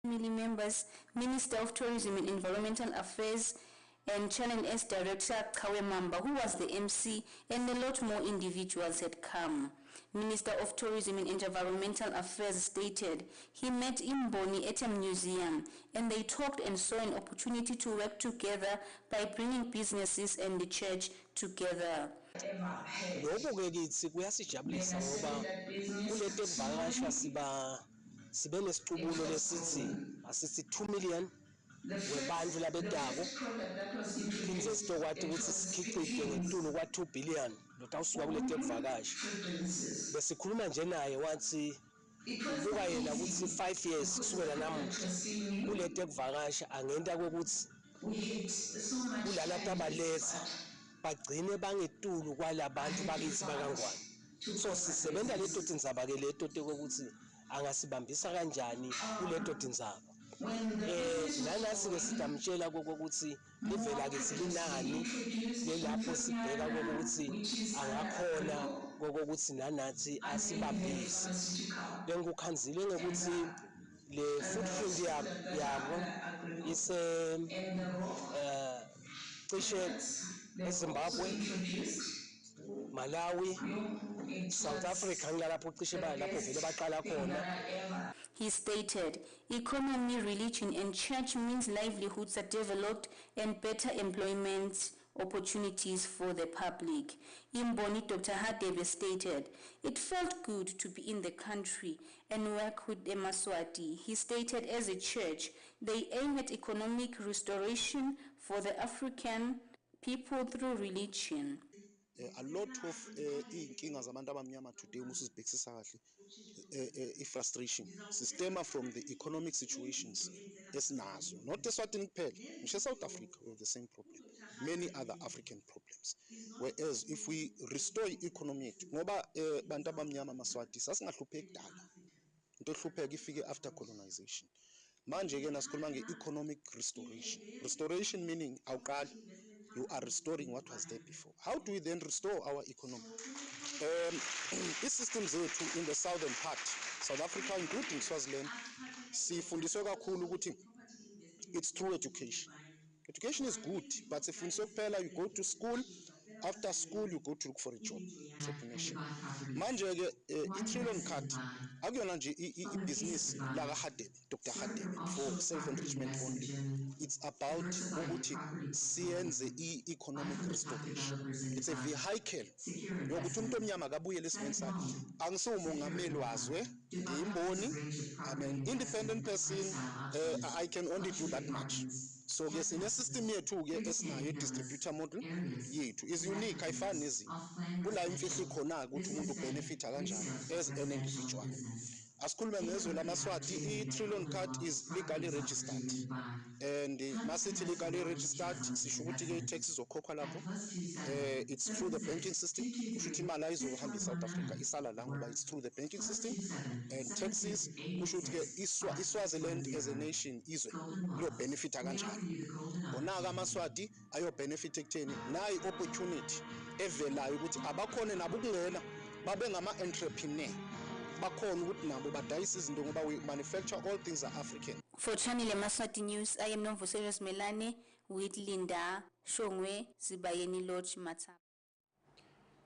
family members, Minister of Tourism and Environmental Affairs, and Channel S Director Kawe Mamba, who was the MC, and a lot more individuals had come. Minister of Tourism and Environmental Affairs stated he met Imboni at a museum and they talked and saw an opportunity to work together by bringing businesses and the church together. Sibe nesiqubulo lesithi asithi 2 million webantu labedako phindze sitokwathi ukuthi sikhicide ngetulu kwa 2 billion lotawusuka kulete kuvakashi besikhuluma nje naye wathi ubuka yena ukuthi 5 years kusukela namuhla kulete kuvakasha angenta kokuthi kulala tabaletha bagcine bangetulu kwalabantu bakithi bakangwane so sisebenza leto tindzaba ke leto ukuthi angasibambisa kanjani kuleto tindzaba nanasi ke sitamtshela kokuthi livela kithi linani lelapho sibheka kokuthi angakhona kokuthi nanathi asibambise lengukhanzile ngokuthi le footprint yabo ise cishe eZimbabwe, Malawi, South Africa ngilapho cishe balapho vele baqala khona. He stated, economy, religion and church means livelihoods are developed and better employment opportunities for the public. Imboni Dr. Hadebe stated, it felt good to be in the country and work with Yemaswati. He stated, as a church, they aim at economic restoration for the African people through religion. A lot of inkinga zabantu abamnyama today musizibhekisisa kahle frustration stem from the economic situations esinazo not eSwatini kuphela ngisho South Africa we have the same problem, many other African problems, whereas if we restore economy yethu ngoba bantu abamnyama amaswati sasingahlupheki kudala into ehlupheka ifike after colonization manje ke nasikhuluma nge-economic restoration meaning awuqali you are restoring what was there before. How do we then restore our economy? Systems zethu in the southern part, South Africa including Swaziland, sifundiswe kakhulu ukuthi it's through education. Education is good, but if you go to school, after school you go to look for a job. Entrepreneurship. Manje ke i-trillion card akuyona nje i-business la kaHadebe, Dr. Hadebe for self-enrichment only. It's about ukuthi siyenze i-economic restoration. It's a vehicle yokuthi umuntu omnyama akabuyele esimeni sakhe. Angisumongameli wazwe, ngiyimboni, I'm an independent person, I can only do that much. So yes, in a system yethu ke esinayo distributor model yethu is unique, ayifani nezinye. Kula imfihlo khona ukuthi umuntu benefit kanjani as an individual. Asikhulume ngezwe lamaswati, i-trillion card is legally registered. And masithi legally registered sisho ukuthi ke tax izokhokhwa lapho. It's through the banking system. Kusho ukuthi imali ayizohamba eSouth Africa isala la ngoba it's through the banking system and taxes. Kusho ukuthi ke iSwaziland as a nation izwe lo benefit kanjani. Bona ke amaswati ayo benefit ekutheni nayi opportunity evelayo ukuthi abakhona nabo ukungena babe ngama entrepreneur. We manufacture all things are African. For Channel Yemaswati News, I am Nomvuselos Melane with Linda Shongwe Zibayeni Lodge Matap.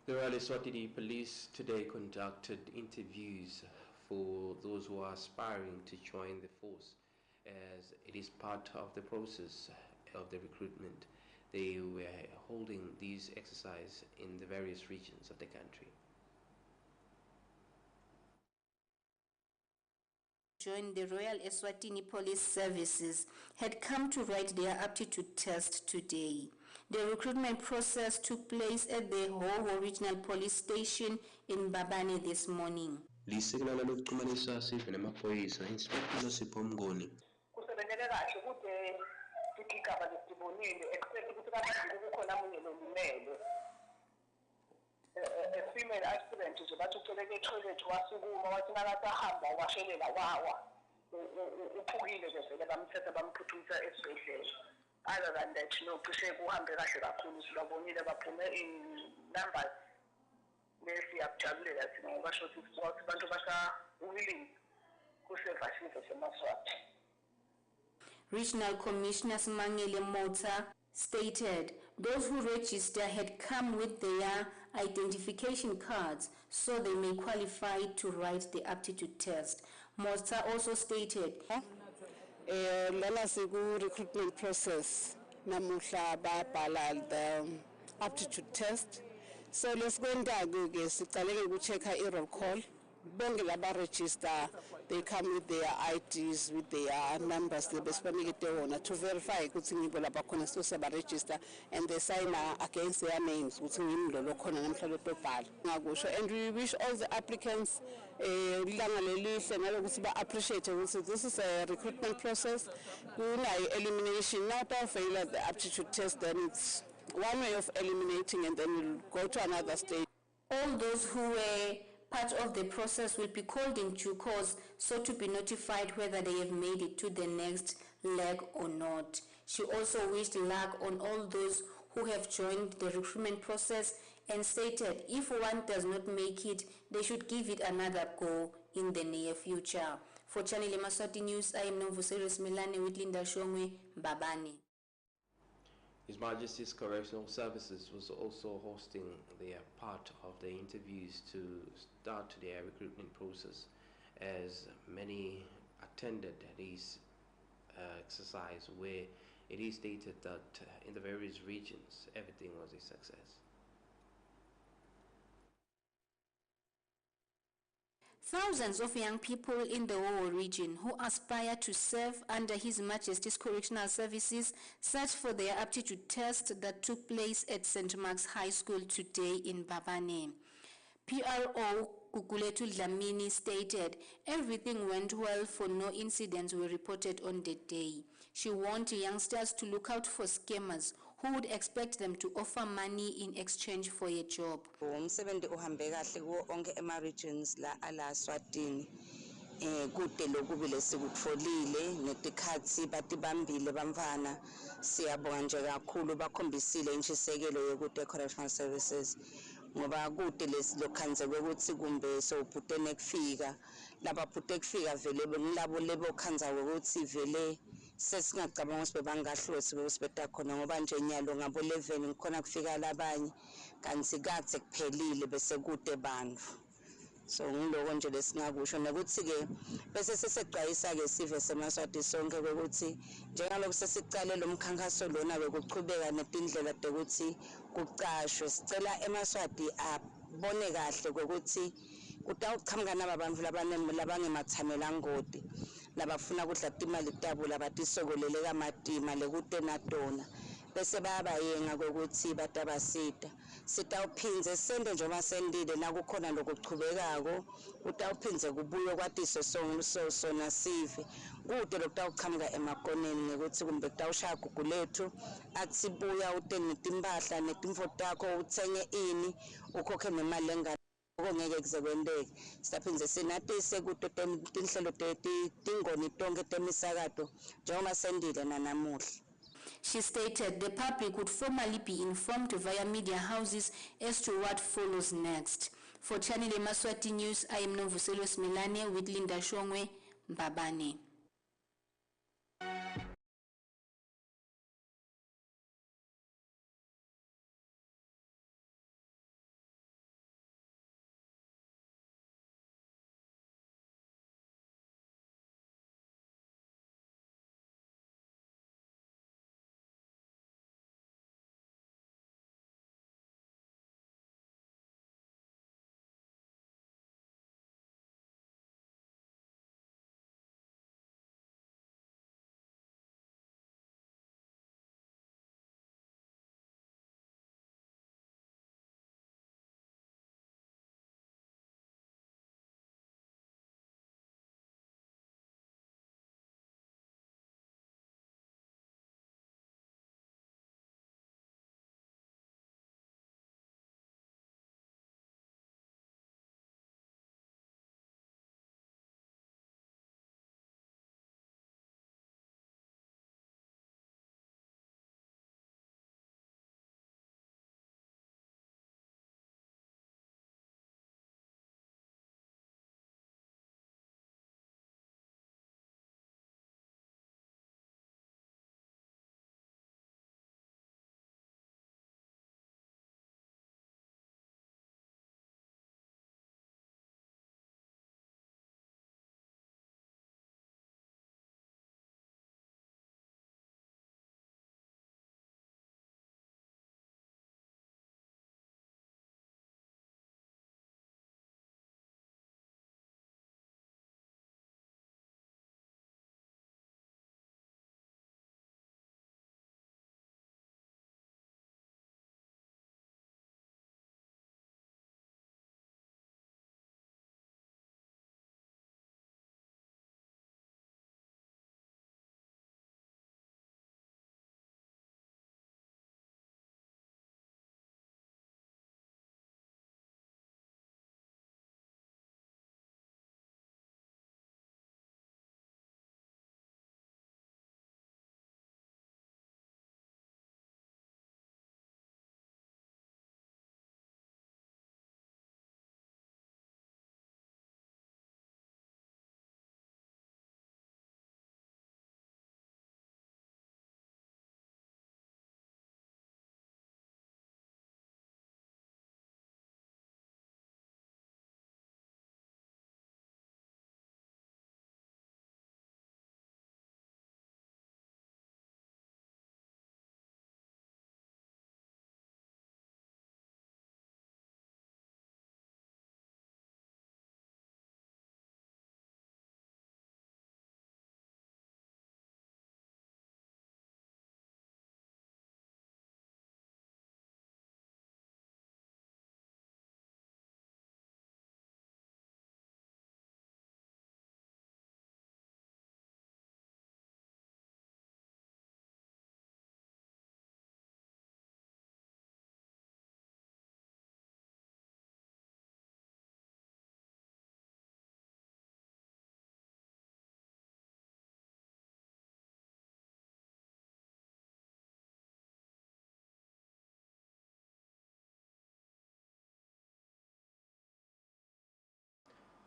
The Royal ESWATINI Police today conducted interviews for those who are aspiring to join the force, as it is part of the process of the recruitment. They were holding these exercises in the various regions of the country. Joined the Royal ESWATINI Police Services had come to write their aptitude test today. The recruitment process took place at the Hoho Regional Police Station in Babane this morning. Lisekela lokuxhumanisa sive namaphoyisa Inspector Sipho Mngoni. Kusebenzele kahle kude sigigaba lesibonile except ukuthi kabantu kukhona munye lolimele. A female aspirant nje bathi uceleke etoilet wasukuma wathi nakasahamba washelela wawa uphukile ke vele bamthetha bamphuthumise esibhedlela. Other than that no cishe kuhambe kahle kakhulu silabonile baphume numbers lesiyakujabulela thina ngoba basho ukuthi abantu basa willing kusevasive semaswati. Regional Commissioner Smangele Mota stated those who register had come with their identification cards so they may qualify to write the aptitude test. Mota also stated lana siku recruitment process namuhla babhala the aptitude test, so lesikwenza-ke sicale ukucheck-a i-roll call. Bonke laba register, they come with their IDs, with their numbers to verify ukuthi ngibo lapha khona siseba register, and they sign against their names ukuthi ngimlo lokhona namhlanje tobhala ngakusho. And we wish all the applicants ilanga lelihle nalokuthi ba-appreciate ukuthi this is a recruitment process, kunayo elimination. Now to fail at the aptitude test, then it's one way of eliminating, and then we'll go to another stage. all those who were part of the process will be called in due course so to be notified whether they have made it to the next leg or not. She also wished luck on all those who have joined the recruitment process and stated if one does not make it, they should give it another go in the near future. For Channel Yemaswati News, I am Nomvuselos Milane with Linda Shongwe, Mbabane. His Majesty's Correctional Services was also hosting their part of the interviews to start their recruitment process, as many attended this exercise where it is stated that in the various regions everything was a success. Thousands of young people in the Owo region who aspire to serve under His Majesty's Correctional Services searched for their aptitude test that took place at St. Mark's High School today in Mbabane. PRO Guguletu Dlamini stated everything went well for no incidents were reported on the day. She warned youngsters to look out for scammers who would expect them to offer money in exchange for a job. Umsebenzi uhambe kahle kuwo onke ema-regions la ala Swatini. Kude lokubile sikutfolile netikhatsi batibambile bamfana. Siyabonga nje kakhulu bakhombisile intshisekelo yokude correctional services. Ngoba kude lokhanzelwe ukuthi kumbe sobhutene kufika laba bhute kufika vele ngilabo lebo khanzawe ukuthi vele sesingacabanga ukuthi bebangahlose besibeta khona ngoba nje nyalo ngabo 11 ngikhona kufika labanye kanti kade kuphelile bese kude bantfu. So ngiloko nje lesingakusho nokuthi ke bese sesexwayisa ke sive semaswati sonke ukuthi njengalokho sesicale lo mkhankaso lona bekuchubeka netindlela ukuthi kucashwe sicela emaswati abone kahle ukuthi kutawuqhamuka nabantu labangemathamela ngodi labafuna kudla imali tabo labatisokolele kamatima lekute natona bese bayabayenga ukuthi batabasita sitawuphinze sende njengoba sendile nakukhona lokuchubekako utawuphinze kubuye kwatiso sona sive kude lokutawuqhamuka emakoneni ngekuthi kumbe kutawushaya gugulethu athi buya utenge timpahla netimfo takho uthenge ini ukhokhe nemali engaka ngeke kuzekwendeke sitaphinze sinatise kuto tinhlelo tingoni tonke temisakato njengoba sendile nanamuhla. She stated the public would formally be informed via media houses as to what follows next. For Channel Yemaswati News, I am Nomvuselos Milane with Linda Shongwe, Mbabane.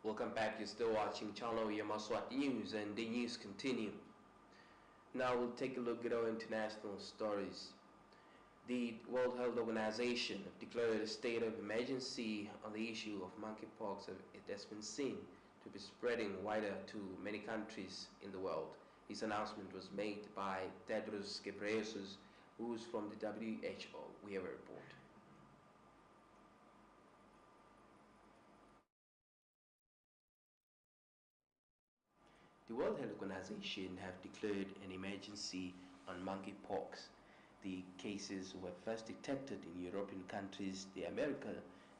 Welcome back. You're still watching Channel Yemaswati News, and the news continue. Now we'll take a look at our international stories. The World Health Organization declared a state of emergency on the issue of monkeypox. It has been seen to be spreading wider to many countries in the world. This announcement was made by Tedros Ghebreyesus, who's from the WHO. We have a report. The World Health Organization have declared an emergency on monkeypox. The cases were first detected in European countries, the America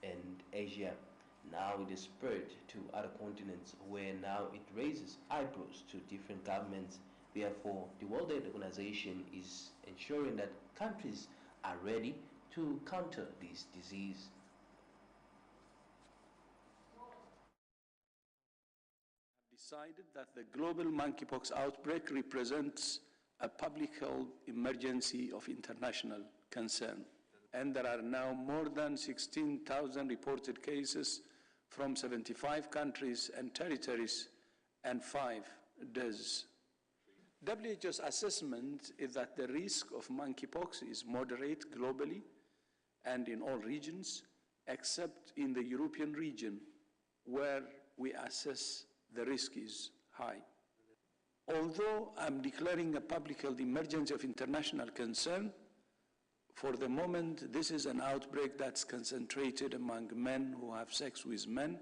and Asia. Now it is spread to other continents where now it raises eyebrows to different governments. Therefore, the World Health Organization is ensuring that countries are ready to counter this disease. Decided that the global monkeypox outbreak represents a public health emergency of international concern. And there are now more than 16,000 reported cases from 75 countries and territories and 5 deaths. WHO's assessment is that the risk of monkeypox is moderate globally and in all regions, except in the European region, where we assess the risk is high. Although I'm declaring a public health emergency of international concern, for the moment, this is an outbreak that's concentrated among men who have sex with men,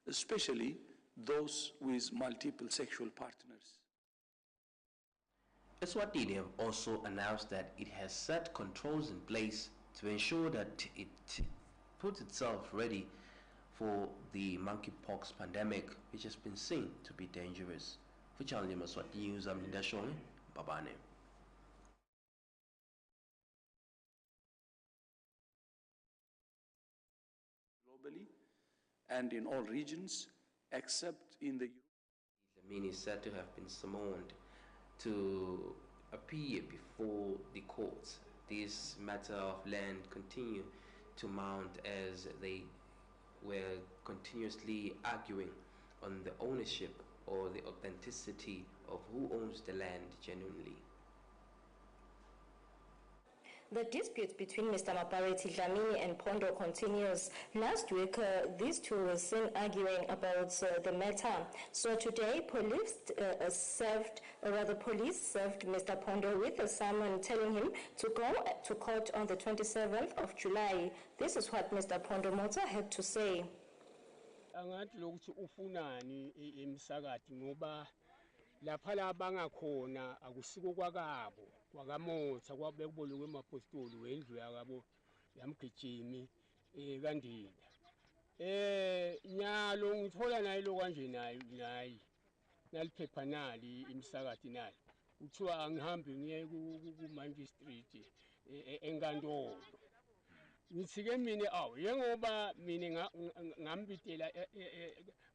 especially those with multiple sexual partners. ESWATINI have also announced that it has set controls in place to ensure that it puts itself ready for the monkeypox pandemic, which has been seen to be dangerous. For Channel Yemaswati News, I'm Linda Shone. Babane. Globally and in all regions, except in the Dlamini is said to have been summoned to appear before the courts. This matter of land continued to mount as they were continuously arguing on the ownership or the authenticity of who owns the land genuinely. The dispute between Mr. Mapareti Dlamini and Pondo continues. Last week, these two were seen arguing about the matter. So today, police served Mr. Pondo with a summons telling him to go to court on the 27th of July. This is what Mr. Pondo Mota had to say. Angathi lokuthi ufunani emsakati ngoba lapha la bangakhona akusiko kwakabo kwakamotha kwabekubolekwe emapostoli wendlu yakabo yamgijimi kaNdinda nyalo ngithola naye lo kanje nayi naliphepha nali imsakati nali kuthiwa angihambi ngiye ku magistrate enkantolo. Ngithi-ke mina yengoba mina ngambitela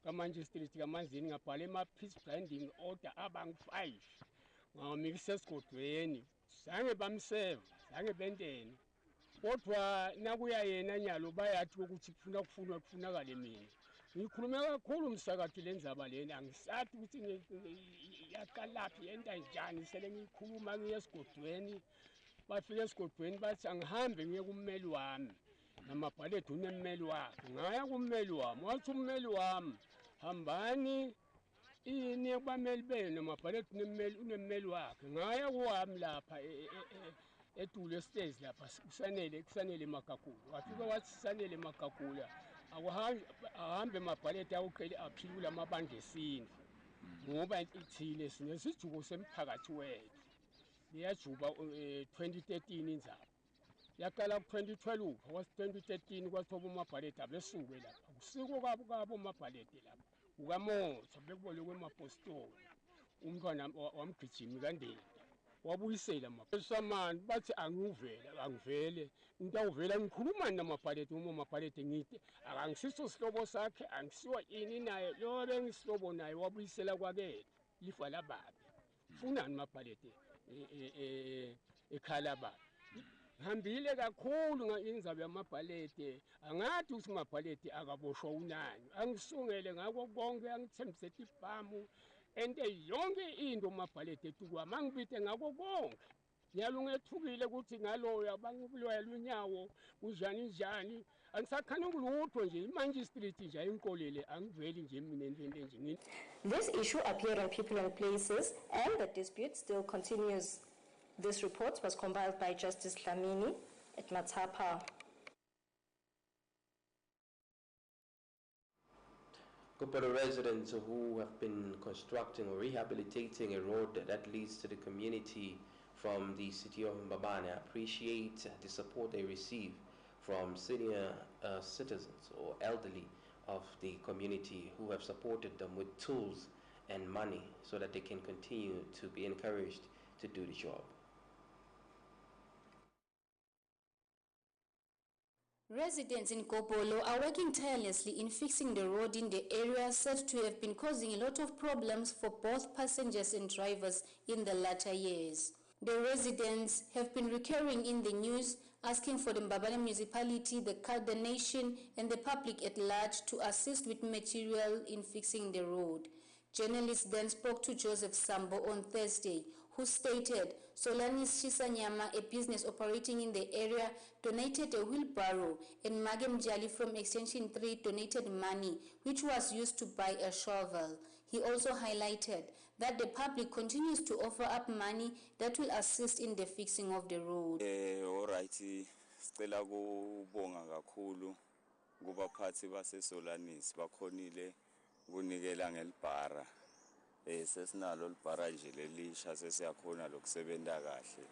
ka-magistrate kaManzini ngabhala ama-peace binding order abangu-5 ngamikisa esigodweni zange bamseva zange bentene kodwa nakuya yena nyalo bayathi ukuthi kufunakale mina ngikhulume kakhulu umsakathi lenzaba lena angisathi ukuthi yaqalaphi yenta njani sele ngikhuluma ngiye esigodweni bafike esigodweni bathi angihambe ngiye kummeli wami namabhalethe unemmeli wakhe ngaya kummeli wami wathi ummeli wami hambani niye kubameli benu namabhalethe unemmeli wakhe ngaya kuwami lapha eTulo Stairs lapha kusanele Makakula wafika wathi sanele Makakula ahambe amabhalethe awuqele aphilula amabandla esintu ngoba ithile sinesijuko semphakathi wethu liyajuba 2013 inzaba yaqala ku-2012 was-2013 kwathoba amabhalede abesuke lapha kusiko kabo amabhalede lapha ukamotha bekubolekwe emapostoli umntwana wamgijimi kaNdinda wabuyisela amasamani bathi angivele ngitawuvela ngikhuluma namabhalede uma amabhalede ngithi akangisiso sihlobo sakhe angisiwa ini naye lo bengisihlobo naye wabuyisela kwakele lifa lababi funani amabhalede ekhala baba ngihambile kakhulu indaba yamabhaleti angathi ukuthi amabhaleti akaboshwa unani angisungele ngako konke angithembise ibhamu ente yonke into amabhaleti etukwami angibite ngako konke ngiyalungethukile ukuthi ngaloya bangibuloyela unyawo kunjani njani angisakhani kulutho nje imanjistrate nje ayinkolele angiveli nje mina into nje. This issue appeared on People and Places, and the dispute still continues. This report was compiled by Justice Dlamini at Matapa. Kupelo residents who have been constructing or rehabilitating a road that leads to the community from the city of Mbabane appreciate the support they receive from senior citizens or elderly of the community who have supported them with tools and money so that they can continue to be encouraged to do the job. Residents in Kopolo are working tirelessly in fixing the road in the area said to have been causing a lot of problems for both passengers and drivers in the latter years. The residents have been recurring in the news asking for the Mbabane municipality, the nation and the public at large to assist with material in fixing the road. Journalists then spoke to Joseph Sambo on Thursday, who stated Solanis Chisanyama, a business operating in the area, donated a wheelbarrow and Magem Jali from Extension 3 donated money, which was used to buy a shovel. He also highlighted that the public continues to offer up money that will assist in the fixing of the road. Alright, sicela kubonga kakhulu kubaphathi baseSolanis bakhonile kunikela ngelibhara. Sesinalo libhara nje lelisha sesiyakhona lokusebenta kahle.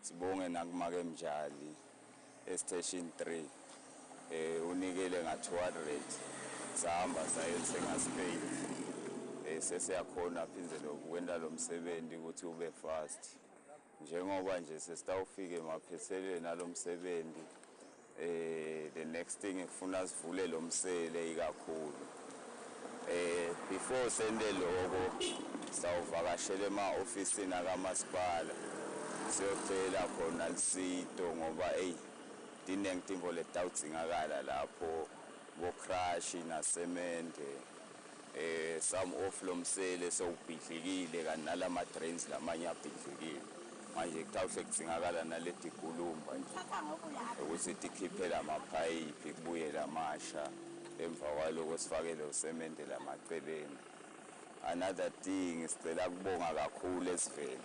Sibonge nakumake mjali estation 3 unikele nga200 sahamba sayenze ngaSpain. Sesiyakhona phindze lokwenda lo msebenzi ukuthi ube fast. Njengoba nje sesitawufika emaphethelweni nalo msebenzi the next thing ngifuna sivule lo msele ikakhulu. Before sende logo sawuvakashela ema-ofisini akamasipala siyocela khona lisito ngoba dinengtimbo letawudzingakala lapho bo-crush nasemente some of lo msele sowubhidlikile kanti nalama-drains lamanye abhidlikile manje kutawuhle kudzingakala naletikulumba nje ukuthi tikhiphele amaphayiphi kubuye lamasha emva kwaloko sifakele usemente lamaceleni. Another thing sicela kubonga kakhulu esiveni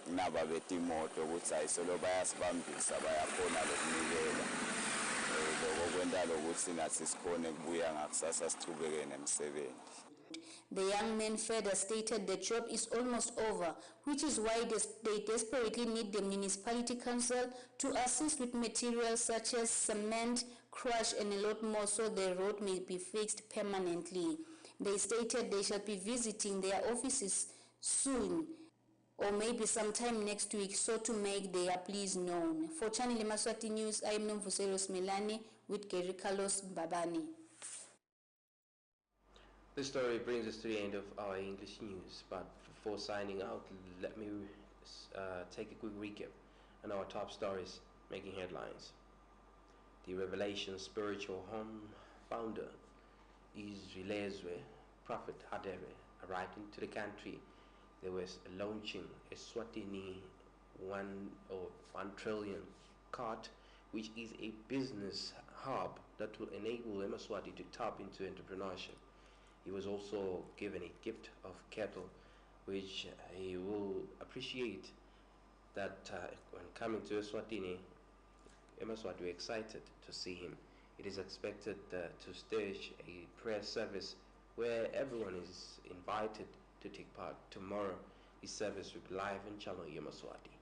kunaba betimoto ukuthi ayisolo bayasibambisa bayakhona lokunikela lokho kwenta lokuthi nathi sikhone kubuya ngakusasa sichubeke nemsebenzi. The young man further stated the job is almost over, which is why they desperately need the municipality council to assist with materials such as cement, crush and a lot more so the road may be fixed permanently. They stated they shall be visiting their offices soon or maybe sometime next week so to make their pleas known. For Channel Yemaswati News, I am Nomvuselos Melane with Gary Carlos Mbabane. This story brings us to the end of our English news, but before signing out, let me take a quick recap on our top stories making headlines. The Revelation Spiritual Home founder Izilezwe Prophet Hadebe arrived into the country. They were launching ESWATINI 1 trillion cart, which is a business hub that will enable Yemaswati to tap into entrepreneurship. He was also given a gift of cattle, which he will appreciate that when coming to Eswatini, Yemaswati were excited to see him. It is expected to stage a prayer service where everyone is invited to take part. Tomorrow, the service will be live in Channel Yemaswati.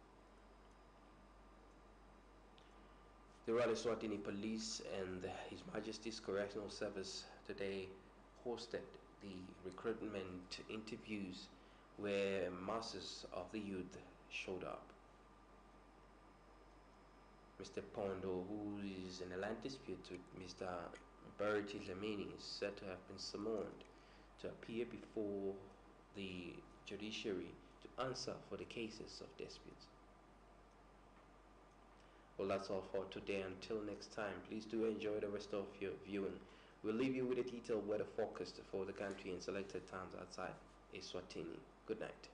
The Royal Eswatini Police and His Majesty's Correctional Service today hosted the recruitment interviews where masses of the youth showed up. Mr. Pondo, who is in a land dispute with Mr. Bertie Dlamini, is said to have been summoned to appear before the judiciary to answer for the cases of disputes. Well, that's all for today. Until next time, please do enjoy the rest of your viewing. We'll leave you with a detailed weather forecast for the country and selected towns outside Eswatini. Good night.